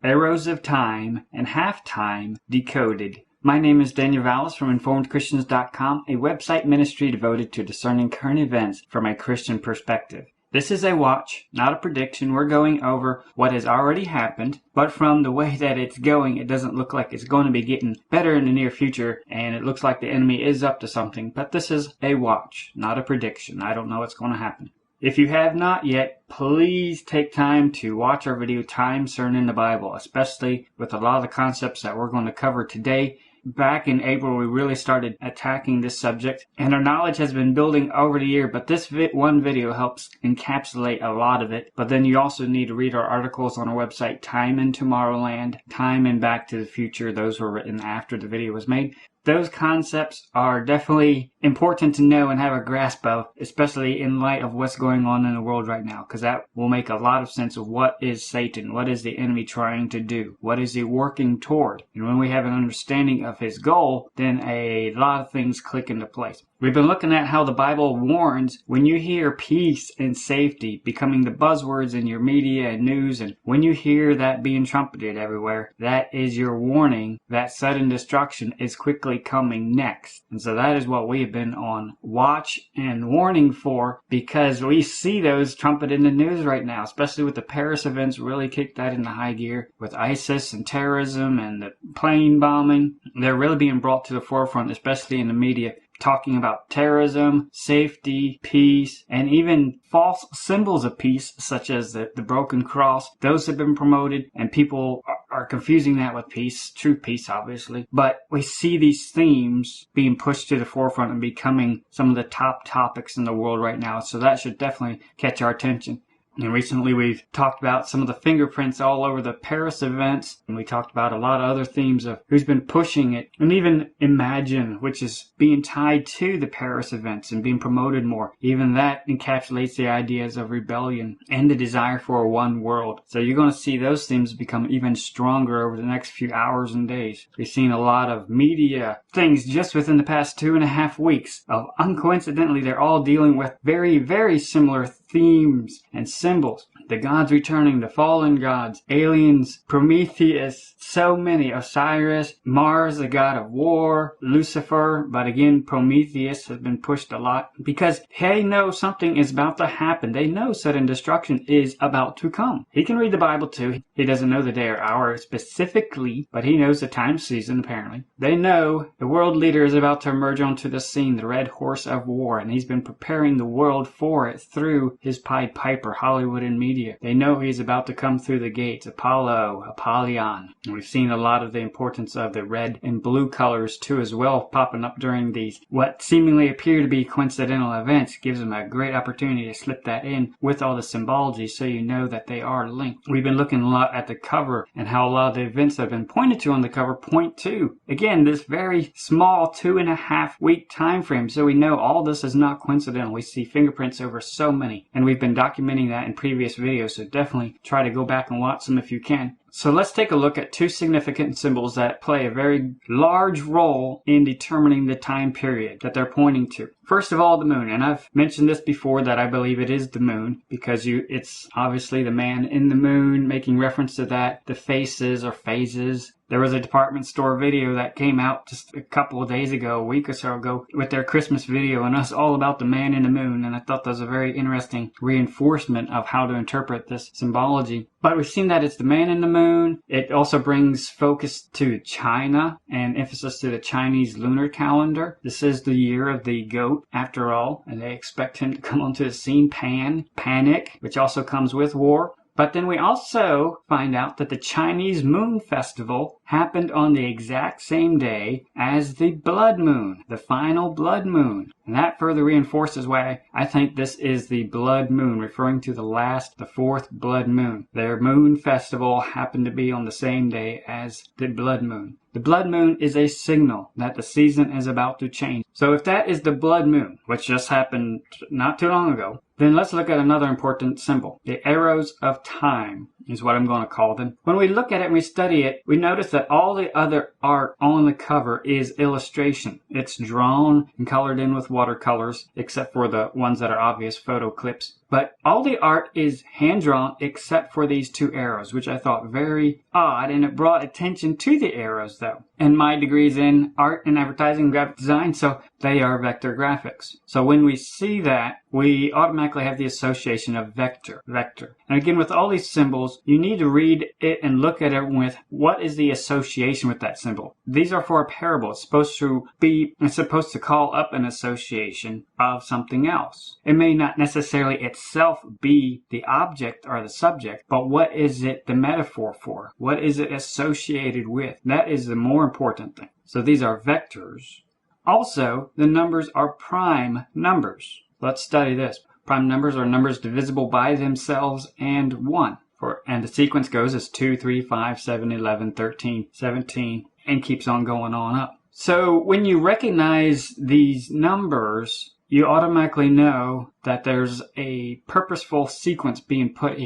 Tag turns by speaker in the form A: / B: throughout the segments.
A: Arrows of Time and Halftime Decoded. My name is Daniel Vallis from InformedChristians.com, a website ministry devoted to discerning current events from a Christian perspective. This is a watch, not a prediction. We're going over what has already happened, but from the way that it's going, it doesn't look like it's going to be getting better in the near future, and it looks like the enemy is up to something. But this is a watch, not a prediction. I don't know what's going to happen. If you have not yet, please take time to watch our video, Time CERN in the Bible, especially with a lot of the concepts that we're going to cover today. Back in April, we really started attacking this subject, and our knowledge has been building over the year, but this one video helps encapsulate a lot of it. But then you also need to read our articles on our website, Time in Tomorrowland, Time and Back to the Future. Those were written after the video was made. Those concepts are definitely important to know and have a grasp of, especially in light of what's going on in the world right now, because that will make a lot of sense of what is Satan, what is the enemy trying to do, what is he working toward. And when we have an understanding of his goal, then a lot of things click into place. We've been looking at how the Bible warns when you hear peace and safety becoming the buzzwords in your media and news, and when you hear that being trumpeted everywhere, that is your warning that sudden destruction is quickly coming next. And so that is what we have been on watch and warning for, because we see those trumpeted in the news right now, especially with the Paris events really kicked that into high gear with ISIS and terrorism and the plane bombing. They're really being brought to the forefront, especially in the media, talking about terrorism, safety, peace, and even false symbols of peace, such as the broken cross. Those have been promoted, and people are confusing that with peace, true peace, obviously. But we see these themes being pushed to the forefront and becoming some of the top topics in the world right now, so that should definitely catch our attention. And recently we've talked about some of the fingerprints all over the Paris events, and we talked about a lot of other themes of who's been pushing it, and even Imagine, which is being tied to the Paris events and being promoted more. Even that encapsulates the ideas of rebellion and the desire for a one world. So you're going to see those themes become even stronger over the next few hours and days. We've seen a lot of media things just within the past 2.5 weeks of, uncoincidentally, they're all dealing with very, very similar themes and symbols. The gods returning, the fallen gods, aliens, Prometheus, so many, Osiris, Mars, the god of war, Lucifer, but again, Prometheus has been pushed a lot because they know something is about to happen. They know sudden destruction is about to come. He can read the Bible too. He doesn't know the day or hour specifically, but he knows the time season apparently. They know the world leader is about to emerge onto the scene, the red horse of war, and he's been preparing the world for it through his Pied Piper, Hollywood and media. They know he's about to come through the gates, Apollo, Apollyon. And we've seen a lot of the importance of the red and blue colors too as well popping up during these what seemingly appear to be coincidental events. Gives them a great opportunity to slip that in with all the symbology so you know that they are linked. We've been looking a lot at the cover and how a lot of the events that have been pointed to on the cover point to, again, this very small 2.5 week time frame. So we know all this is not coincidental. We see fingerprints over so many, and we've been documenting that in previous videos, so definitely try to go back and watch them if you can. So let's take a look at two significant symbols that play a very large role in determining the time period that they're pointing to. First of all, the moon. And I've mentioned this before that I believe it is the moon because it's obviously the man in the moon, making reference to that, the faces or phases. There was a department store video that came out just a couple of days ago, a week or so ago, with their Christmas video and us all about the man in the moon. And I thought that was a very interesting reinforcement of how to interpret this symbology. But we've seen that it's the man in the moon. It also brings focus to China and emphasis to the Chinese lunar calendar. This is the year of the goat, after all, and they expect him to come onto the scene. Panic, which also comes with war. But then we also find out that the Chinese Moon Festival happened on the exact same day as the blood moon, the final blood moon. And that further reinforces why I think this is the blood moon, referring to the fourth blood moon. Their moon festival happened to be on the same day as the blood moon. The blood moon is a signal that the season is about to change. So if that is the blood moon, which just happened not too long ago, then let's look at another important symbol. The arrows of time is what I'm going to call them. When we look at it and we study it, we notice that all the other art on the cover is illustration. It's drawn and colored in with watercolors, except for the ones that are obvious photo clips. But all the art is hand-drawn except for these two arrows, which I thought very odd, and it brought attention to the arrows, though. And my degree's in art and advertising and graphic design, so they are vector graphics. So when we see that, we automatically have the association of vector. And again, with all these symbols, you need to read it and look at it with what is the association with that symbol. These are for a parable. It's supposed to call up an association of something else. It may not necessarily itself be the object or the subject, but what is it the metaphor for? What is it associated with? That is the more important thing. So these are vectors. Also, the numbers are prime numbers. Let's study this. Prime numbers are numbers divisible by themselves and 1. And the sequence goes as 2, 3, 5, 7, 11, 13, 17, and keeps on going on up. So when you recognize these numbers, you automatically know that there's a purposeful sequence being put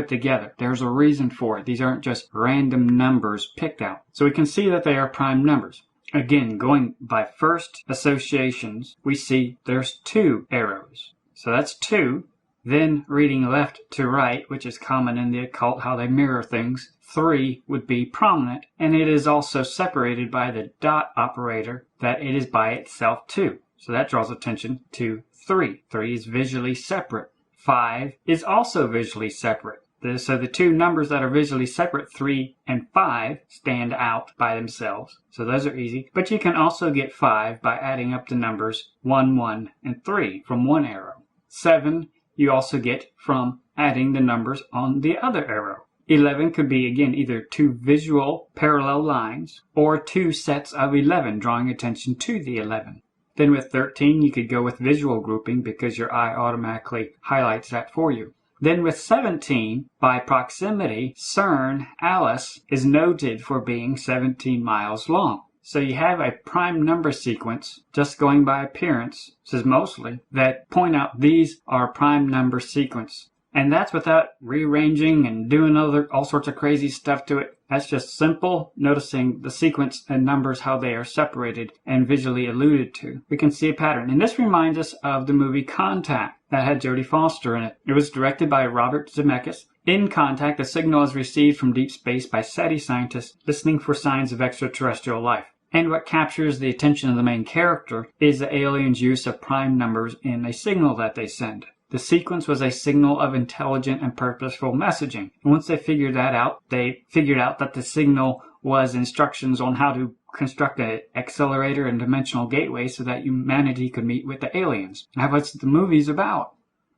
A: together. There's a reason for it. These aren't just random numbers picked out. So we can see that they are prime numbers. Again, going by first associations, we see there's 2 arrows. So that's 2. Then reading left to right, which is common in the occult, how they mirror things, 3 would be prominent, and it is also separated by the dot operator, that it is by itself too. So that draws attention to 3. 3 is visually separate. 5 is also visually separate. So the 2 numbers that are visually separate, 3 and 5, stand out by themselves. So those are easy. But you can also get 5 by adding up the numbers 1, 1, and 3 from one arrow. 7 you also get from adding the numbers on the other arrow. 11 could be, again, either 2 visual parallel lines or 2 sets of 11, drawing attention to the 11. Then with 13, you could go with visual grouping because your eye automatically highlights that for you. Then with 17, by proximity, CERN, Alice, is noted for being 17 miles long. So you have a prime number sequence, just going by appearance, this is mostly, that point out these are prime number sequence. And that's without rearranging and doing all sorts of crazy stuff to it. That's just simple noticing the sequence and numbers, how they are separated and visually alluded to. We can see a pattern. And this reminds us of the movie Contact that had Jodie Foster in it. It was directed by Robert Zemeckis. In Contact, a signal is received from deep space by SETI scientists listening for signs of extraterrestrial life. And what captures the attention of the main character is the aliens' use of prime numbers in a signal that they send. The sequence was a signal of intelligent and purposeful messaging. And once they figured that out, they figured out that the signal was instructions on how to construct an accelerator and dimensional gateway so that humanity could meet with the aliens. That's what the movie's about.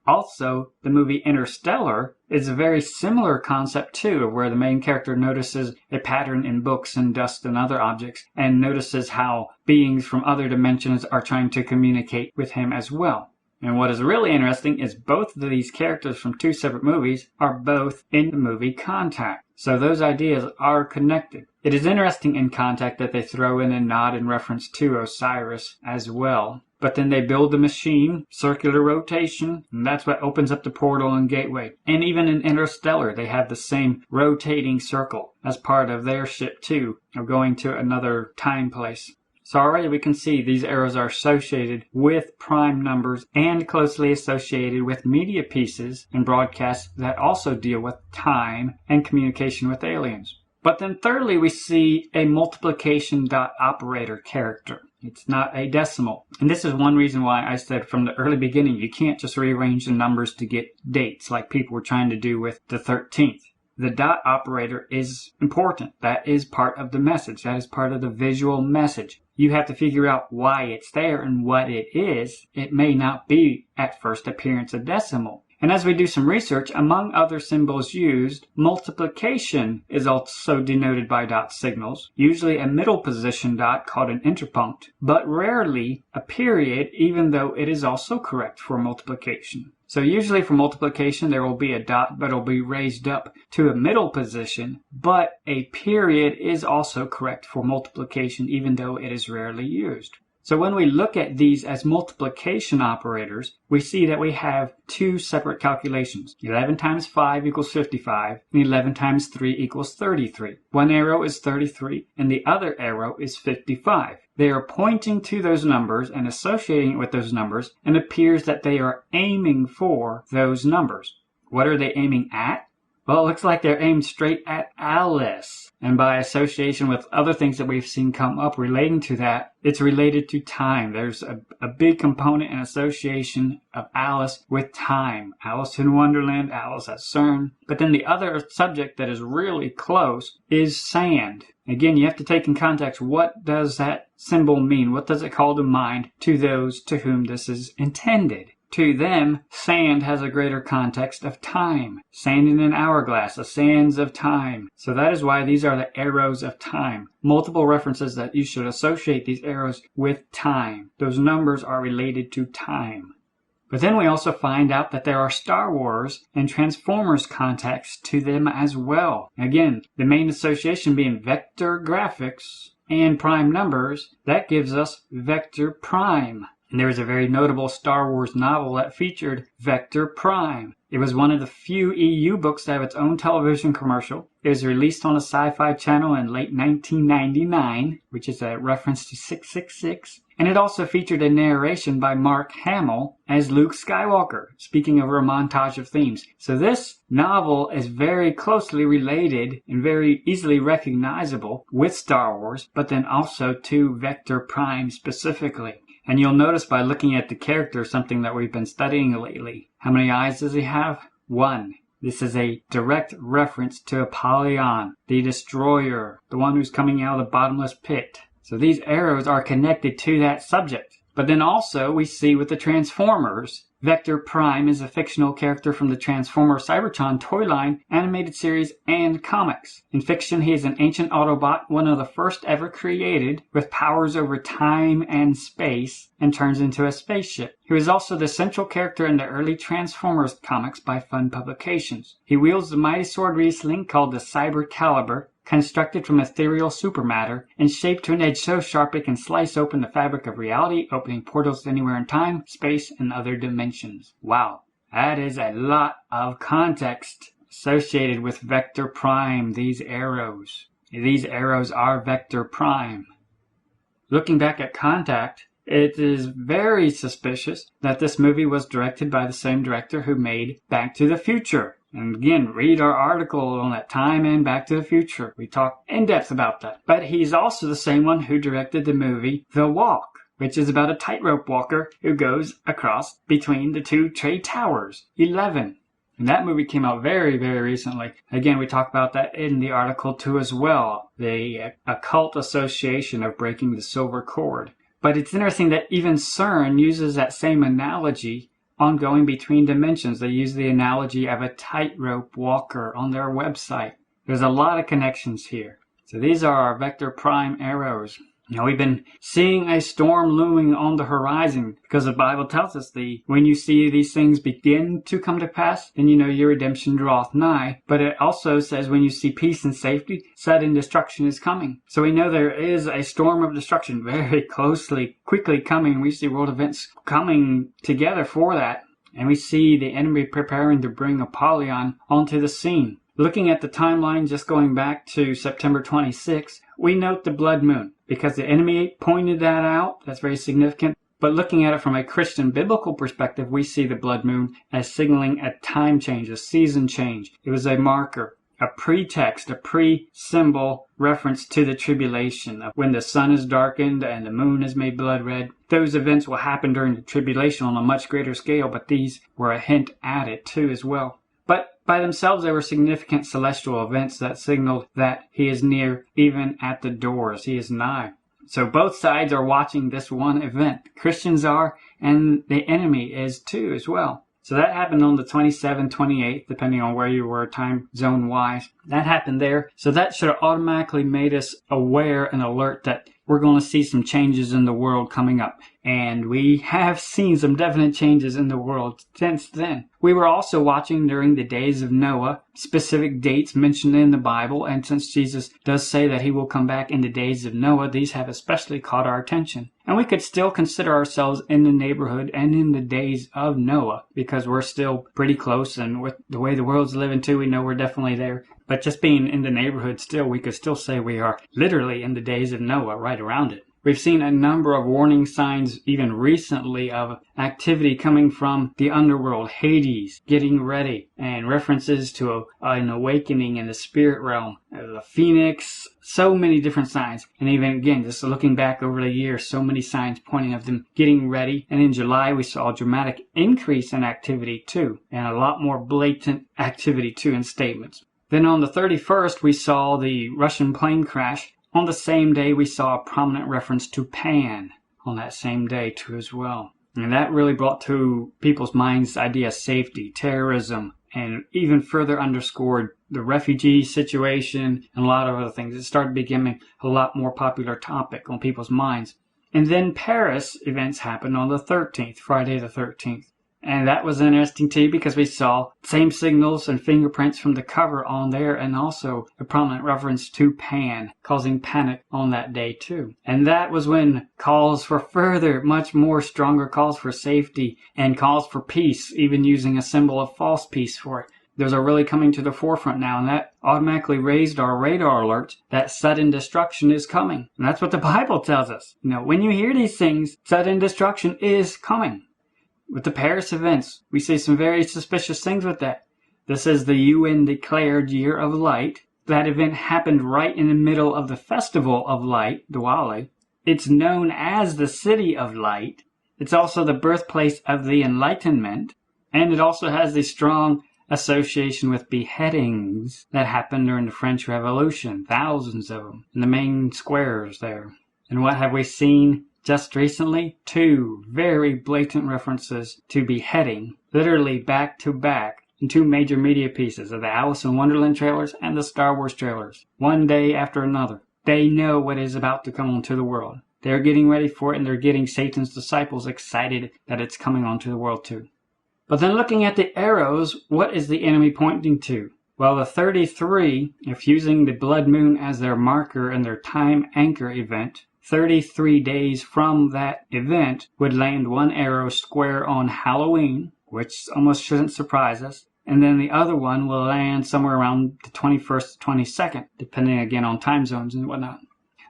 A: Also, the movie Interstellar is a very similar concept too, where the main character notices a pattern in books and dust and other objects, and notices how beings from other dimensions are trying to communicate with him as well. And what is really interesting is both of these characters from 2 separate movies are both in the movie Contact. So those ideas are connected. It is interesting in Contact that they throw in a nod in reference to Osiris as well. But then they build the machine, circular rotation, and that's what opens up the portal and gateway. And even in Interstellar, they have the same rotating circle as part of their ship too, of going to another time place. So already we can see these arrows are associated with prime numbers and closely associated with media pieces and broadcasts that also deal with time and communication with aliens. But then thirdly, we see a multiplication dot operator character. It's not a decimal. And this is one reason why I said from the early beginning, you can't just rearrange the numbers to get dates like people were trying to do with the 13th. The dot operator is important. That is part of the message. That is part of the visual message. You have to figure out why it's there and what it is. It may not be, at first appearance, a decimal. And as we do some research, among other symbols used, multiplication is also denoted by dot signals, usually a middle position dot called an interpunct, but rarely a period, even though it is also correct for multiplication. So usually for multiplication, there will be a dot, but it will be raised up to a middle position, but a period is also correct for multiplication, even though it is rarely used. So when we look at these as multiplication operators, we see that we have two separate calculations. 11 times 5 equals 55, and 11 times 3 equals 33. One arrow is 33, and the other arrow is 55. They are pointing to those numbers and associating it with those numbers, and it appears that they are aiming for those numbers. What are they aiming at? Well, it looks like they're aimed straight at Alice. And by association with other things that we've seen come up relating to that, it's related to time. There's a big component and association of Alice with time. Alice in Wonderland, Alice at CERN. But then the other subject that is really close is sand. Again, you have to take in context, what does that symbol mean? What does it call to mind to those to whom this is intended? To them, sand has a greater context of time. Sand in an hourglass, the sands of time. So that is why these are the arrows of time. Multiple references that you should associate these arrows with time. Those numbers are related to time. But then we also find out that there are Star Wars and Transformers contexts to them as well. Again, the main association being vector graphics and prime numbers. That gives us vector prime. And there was a very notable Star Wars novel that featured Vector Prime. It was one of the few EU books to have its own television commercial. It was released on a Sci-Fi channel in late 1999, which is a reference to 666. And it also featured a narration by Mark Hamill as Luke Skywalker, speaking over a montage of themes. So this novel is very closely related and very easily recognizable with Star Wars, but then also to Vector Prime specifically. And you'll notice by looking at the character, something that we've been studying lately. How many eyes does he have? 1. This is a direct reference to Apollyon, the destroyer, the one who's coming out of the bottomless pit. So these arrows are connected to that subject. But then also we see with the Transformers, Vector Prime is a fictional character from the Transformers Cybertron toy line, animated series, and comics. In fiction, he is an ancient Autobot, one of the first ever created, with powers over time and space, and turns into a spaceship. He was also the central character in the early Transformers comics by Fun Publications. He wields the mighty sword Riesling called the Cyber Caliber, constructed from ethereal supermatter and shaped to an edge so sharp it can slice open the fabric of reality, opening portals anywhere in time, space, and other dimensions. Wow, that is a lot of context associated with Vector Prime, these arrows. These arrows are Vector Prime. Looking back at Contact, it is very suspicious that this movie was directed by the same director who made Back to the Future. And again, read our article on that time and Back to the Future. We talk in depth about that. But he's also the same one who directed the movie The Walk, which is about a tightrope walker who goes across between the two trade towers, 11. And that movie came out very, very recently. Again, we talk about that in the article too as well. The occult association of breaking the silver cord. But it's interesting that even CERN uses that same analogy on going between dimensions. They use the analogy of a tightrope walker on their website. There's a lot of connections here. So these are our Vector Prime arrows. Now we've been seeing a storm looming on the horizon because the Bible tells us when you see these things begin to come to pass, then you know your redemption draweth nigh. But it also says when you see peace and safety, sudden destruction is coming. So we know there is a storm of destruction very quickly coming. We see world events coming together for that. And we see the enemy preparing to bring Apollyon onto the scene. Looking at the timeline, just going back to September 26, we note the blood moon because the enemy pointed that out. That's very significant. But looking at it from a Christian biblical perspective, we see the blood moon as signaling a time change, a season change. It was a marker, a pretext, a pre-symbol reference to the tribulation. When the sun is darkened and the moon is made blood red, those events will happen during the tribulation on a much greater scale, but these were a hint at it too as well. But by themselves, they were significant celestial events that signaled that he is near, even at the doors. He is nigh. So both sides are watching this one event. Christians are, and the enemy is too as well. So that happened on the 27th, 28th, depending on where you were time zone wise. That happened there. So that should have automatically made us aware and alert that we're going to see some changes in the world coming up. And we have seen some definite changes in the world since then. We were also watching during the days of Noah, specific dates mentioned in the Bible, and since Jesus does say that he will come back in the days of Noah, these have especially caught our attention. And we could still consider ourselves in the neighborhood and in the days of Noah, because we're still pretty close, and with the way the world's living too, we know we're definitely there. But just being in the neighborhood still, we could still say we are literally in the days of Noah, right around it. We've seen a number of warning signs even recently of activity coming from the underworld, Hades, getting ready, and references to an awakening in the spirit realm, the phoenix, so many different signs. And even again, just looking back over the years, so many signs pointing of them getting ready. And in July, we saw a dramatic increase in activity too, and a lot more blatant activity too in statements. Then on the 31st, we saw the Russian plane crash. On the same day, we saw a prominent reference to Pan on that same day too as well. And that really brought to people's minds the idea of safety, terrorism, and even further underscored the refugee situation and a lot of other things. It started becoming a lot more popular topic on people's minds. And then Paris events happened on the 13th, Friday the 13th. And that was interesting too, because we saw same signals and fingerprints from the cover on there, and also a prominent reference to Pan, causing panic on that day too. And that was when calls for further, much more stronger calls for safety and calls for peace, even using a symbol of false peace for it. Those are really coming to the forefront now, and that automatically raised our radar alert that sudden destruction is coming. And that's what the Bible tells us. When you hear these things, sudden destruction is coming. With the Paris events, we see some very suspicious things with that. This is the UN declared Year of Light. That event happened right in the middle of the Festival of Light, Diwali. It's known as the City of Light. It's also the birthplace of the Enlightenment. And it also has a strong association with beheadings that happened during the French Revolution. Thousands of them in the main squares there. And what have we seen? Just recently, 2 very blatant references to beheading, literally back to back, in 2 major media pieces of the Alice in Wonderland trailers and the Star Wars trailers, one day after another. They know what is about to come onto the world. They're getting ready for it, and they're getting Satan's disciples excited that it's coming onto the world too. But then looking at the arrows, what is the enemy pointing to? Well, the 33, if using the blood moon as their marker and their time anchor event, 33 days from that event would land 1 arrow square on Halloween, which almost shouldn't surprise us. And then the other one will land somewhere around the 21st, 22nd, depending again on time zones and whatnot.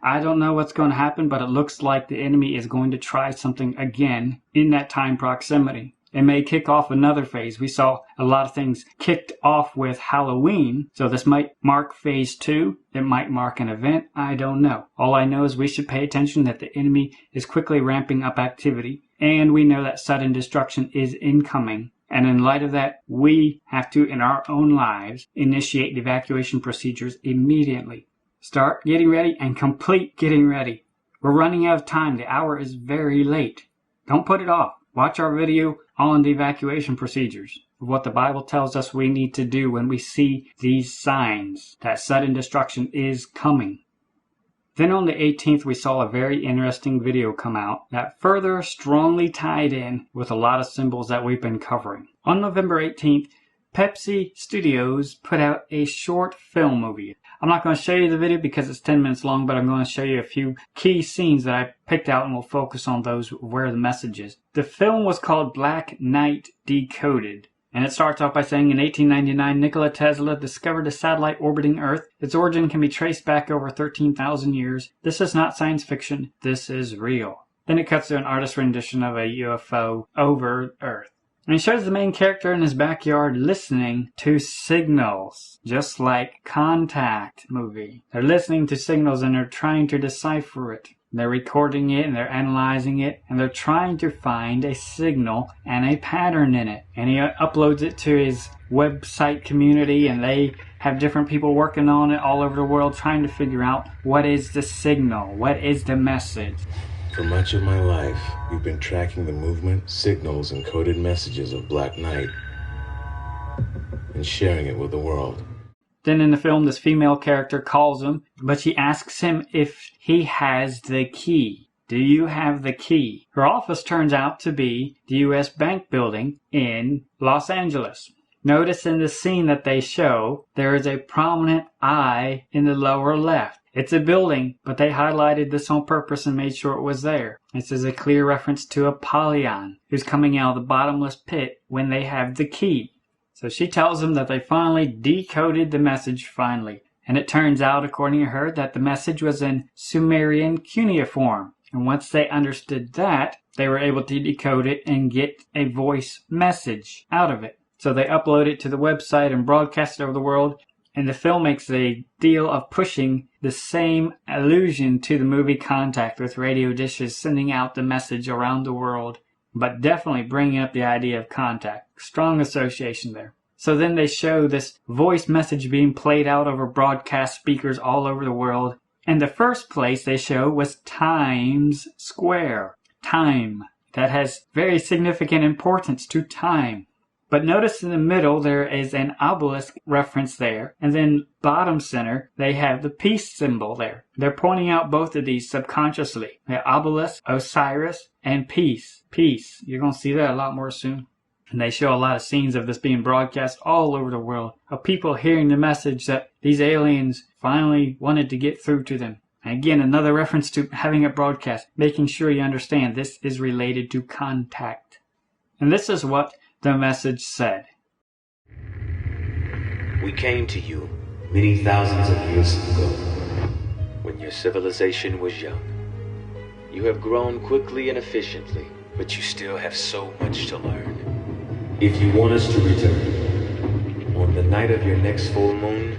A: I don't know what's going to happen, but it looks like the enemy is going to try something again in that time proximity. It may kick off another phase. We saw a lot of things kicked off with Halloween, so this might mark phase 2. It might mark an event. I don't know. All I know is we should pay attention that the enemy is quickly ramping up activity, and we know that sudden destruction is incoming. And in light of that, we have to, in our own lives, initiate the evacuation procedures immediately. Start getting ready and complete getting ready. We're running out of time. The hour is very late. Don't put it off. Watch our video on the evacuation procedures, of what the Bible tells us we need to do when we see these signs that sudden destruction is coming. Then on the 18th, we saw a very interesting video come out that further strongly tied in with a lot of symbols that we've been covering. On November 18th, Pepsi Studios put out a short film movie. I'm not going to show you the video because it's 10 minutes long, but I'm going to show you a few key scenes that I picked out, and we'll focus on those where the message is. The film was called Black Knight Decoded, and it starts off by saying in 1899, Nikola Tesla discovered a satellite orbiting Earth. Its origin can be traced back over 13,000 years. This is not science fiction. This is real. Then it cuts to an artist's rendition of a UFO over Earth. And it shows the main character in his backyard listening to signals, just like Contact movie. They're listening to signals and they're trying to decipher it. They're recording it and they're analyzing it and they're trying to find a signal and a pattern in it. And he uploads it to his website community, and they have different people working on it all over the world trying to figure out what is the signal, what is the message.
B: For much of my life, we've been tracking the movement, signals, and coded messages of Black Knight and sharing it with the world.
A: Then in the film, this female character calls him, but she asks him if he has the key. Do you have the key? Her office turns out to be the U.S. Bank building in Los Angeles. Notice in the scene that they show, there is a prominent eye in the lower left. It's a building, but they highlighted this on purpose and made sure it was there. This is a clear reference to Apollyon, who's coming out of the bottomless pit when they have the key. So she tells them that they finally decoded the message finally. And it turns out, according to her, that the message was in Sumerian cuneiform. And once they understood that, they were able to decode it and get a voice message out of it. So they upload it to the website and broadcast it over the world. And the film makes a deal of pushing the same allusion to the movie Contact, with radio dishes sending out the message around the world, but definitely bringing up the idea of contact. Strong association there. So then they show this voice message being played out over broadcast speakers all over the world. And the first place they show was Times Square. Time. That has very significant importance to time. But notice in the middle there is an obelisk reference there. And then bottom center, they have the peace symbol there. They're pointing out both of these subconsciously. The obelisk, Osiris, and peace. Peace. You're going to see that a lot more soon. And they show a lot of scenes of this being broadcast all over the world, of people hearing the message that these aliens finally wanted to get through to them. And again, another reference to having it broadcast, making sure you understand this is related to contact. And this is what the message said.
B: We came to you many thousands of years ago, when your civilization was young. You have grown quickly and efficiently, but you still have so much to learn. If you want us to return, on the night of your next full moon,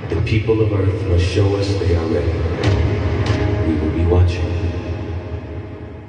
B: the people of Earth must show us they are ready. We will be watching.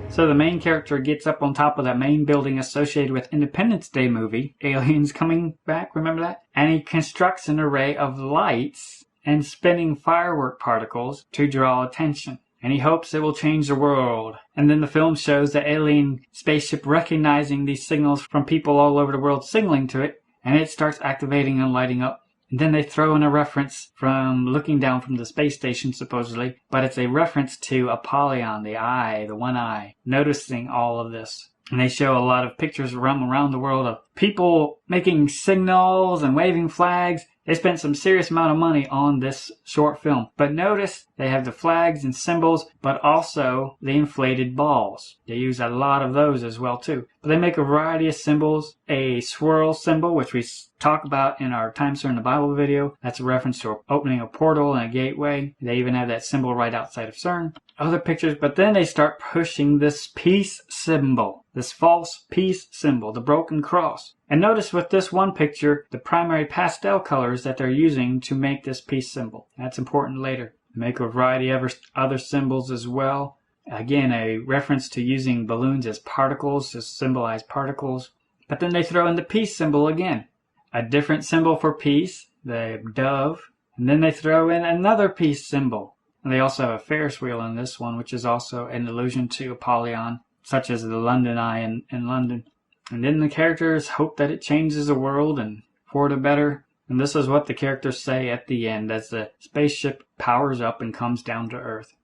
A: So the main character gets up on top of that main building associated with Independence Day movie, Aliens Coming Back, remember that? And he constructs an array of lights and spinning firework particles to draw attention. And he hopes it will change the world. And then the film shows the alien spaceship recognizing these signals from people all over the world signaling to it, and it starts activating and lighting up. And then they throw in a reference from looking down from the space station, supposedly, but it's a reference to Apollyon, the eye, the one eye, noticing all of this. And they show a lot of pictures around the world of people making signals and waving flags. They spent some serious amount of money on this short film. But notice they have the flags and symbols, but also the inflated balls. They use a lot of those as well too. But they make a variety of symbols. A swirl symbol, which we talk about in our Times in the Bible video. That's a reference to opening a portal and a gateway. They even have that symbol right outside of CERN. Other pictures, but then they start pushing this peace symbol. This false peace symbol, the broken cross. And notice with this one picture, the primary pastel colors that they're using to make this peace symbol. That's important later. They make a variety of other symbols as well. Again, a reference to using balloons as particles to symbolize particles. But then they throw in the peace symbol again. A different symbol for peace, the dove. And then they throw in another peace symbol. And they also have a Ferris wheel in this one, which is also an allusion to Apollyon, such as the London Eye in London. And then the characters hope that it changes the world and for the better. And this is what the characters say at the end as the spaceship powers up and comes down to Earth.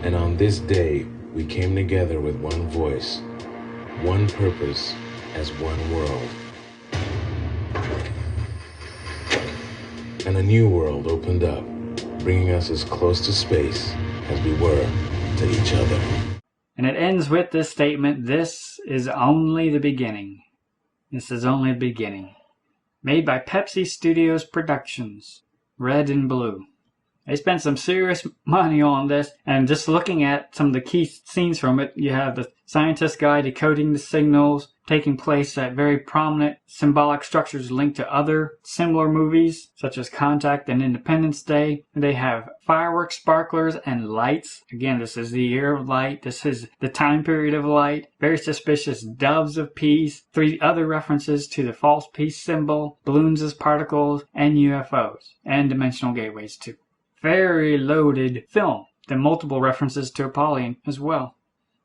B: And on this day, we came together with one voice, one purpose, as one world. And a new world opened up, bringing us as close to space as we were to each other.
A: And it ends with this statement, this is only the beginning. This is only the beginning. Made by Pepsi Studios Productions, red and blue. They spent some serious money on this, and just looking at some of the key scenes from it, you have the scientist guy decoding the signals, taking place at very prominent symbolic structures linked to other similar movies, such as Contact and Independence Day. And they have fireworks, sparklers, and lights. Again, this is the year of light. This is the time period of light. Very suspicious doves of peace. 3 other references to the false peace symbol, balloons as particles, and UFOs. And dimensional gateways too. Very loaded film. Then multiple references to Apollyon as well.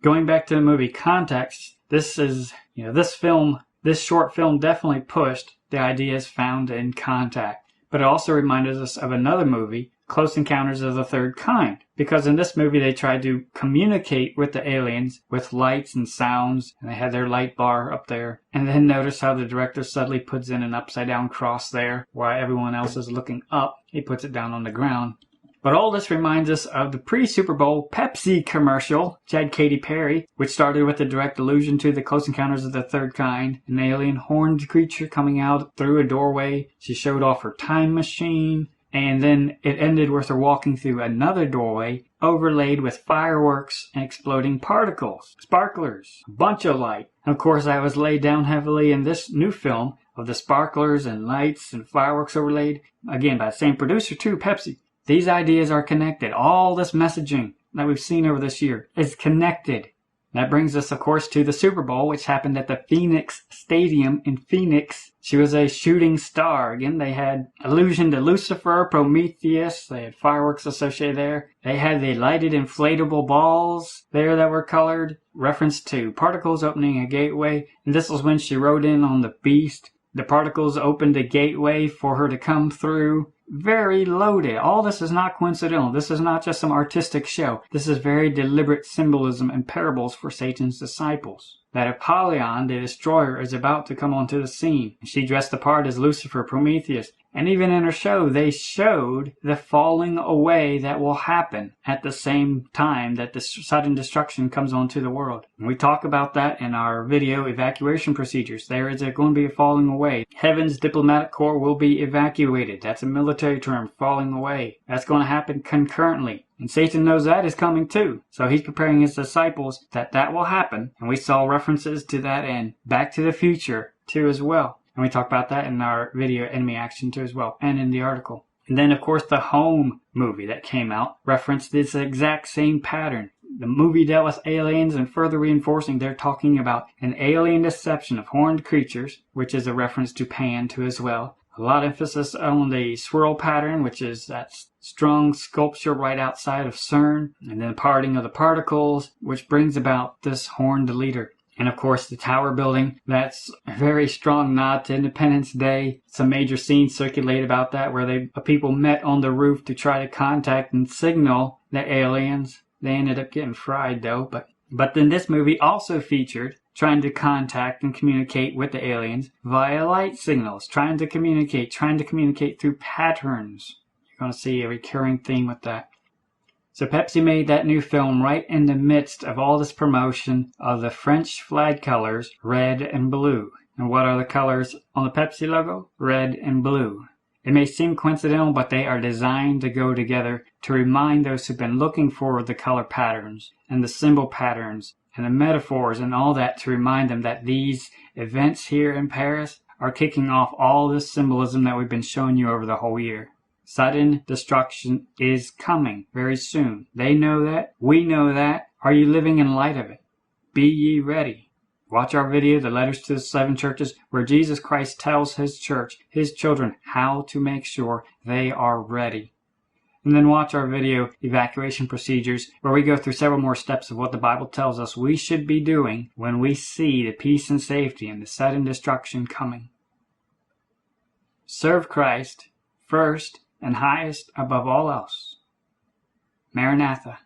A: Going back to the movie Contact, this is, this short film definitely pushed the ideas found in Contact. But it also reminded us of another movie, Close Encounters of the Third Kind, because in this movie they tried to communicate with the aliens with lights and sounds, and they had their light bar up there. And then notice how the director suddenly puts in an upside down cross there, while everyone else is looking up. He puts it down on the ground. But all this reminds us of the pre-Super Bowl Pepsi commercial, which had Katy Perry, which started with a direct allusion to the Close Encounters of the Third Kind, an alien horned creature coming out through a doorway. She showed off her time machine, and then it ended with her walking through another doorway, overlaid with fireworks and exploding particles, sparklers, a bunch of light. And of course, that was laid down heavily in this new film of the sparklers and lights and fireworks overlaid, again by the same producer too, Pepsi. These ideas are connected. All this messaging that we've seen over this year is connected. That brings us, of course, to the Super Bowl, which happened at the Phoenix Stadium in Phoenix. She was a shooting star. Again, they had allusion to Lucifer, Prometheus. They had fireworks associated there. They had the lighted inflatable balls there that were colored. Reference to particles opening a gateway. And this was when she rode in on the beast. The particles opened a gateway for her to come through. Very loaded. All this is not coincidental. This is not just some artistic show. This is very deliberate symbolism and parables for Satan's disciples. That Apollyon, the destroyer, is about to come onto the scene. She dressed the part as Lucifer, Prometheus. And even in her show, they showed the falling away that will happen at the same time that the sudden destruction comes onto the world. And we talk about that in our video, Evacuation Procedures. There is going to be a falling away. Heaven's diplomatic corps will be evacuated. That's a military term, falling away. That's going to happen concurrently. And Satan knows that is coming too. So he's preparing his disciples that will happen. And we saw references to that in Back to the Future too as well. And we talk about that in our video, Enemy Action too as well, and in the article. And then, of course, the Home movie that came out referenced this exact same pattern. The movie dealt with aliens, and further reinforcing, they're talking about an alien deception of horned creatures, which is a reference to Pan too as well. A lot of emphasis on the swirl pattern, which is that strong sculpture right outside of CERN, and then parting of the particles, which brings about this horned leader. And of course, the tower building, that's a very strong nod to Independence Day. Some major scenes circulate about that where people met on the roof to try to contact and signal the aliens. They ended up getting fried though. But then this movie also featured trying to contact and communicate with the aliens via light signals, trying to communicate through patterns. You're going to see a recurring theme with that. So Pepsi made that new film right in the midst of all this promotion of the French flag colors, red and blue. And what are the colors on the Pepsi logo? Red and blue. It may seem coincidental, but they are designed to go together to remind those who've been looking for the color patterns and the symbol patterns and the metaphors and all that, to remind them that these events here in Paris are kicking off all this symbolism that we've been showing you over the whole year. Sudden destruction is coming very soon. They know that. We know that. Are you living in light of it? Be ye ready. Watch our video, The Letters to the Seven Churches, where Jesus Christ tells his church, his children, how to make sure they are ready. And then watch our video, Evacuation Procedures, where we go through several more steps of what the Bible tells us we should be doing when we see the peace and safety and the sudden destruction coming. Serve Christ first and highest above all else. Maranatha.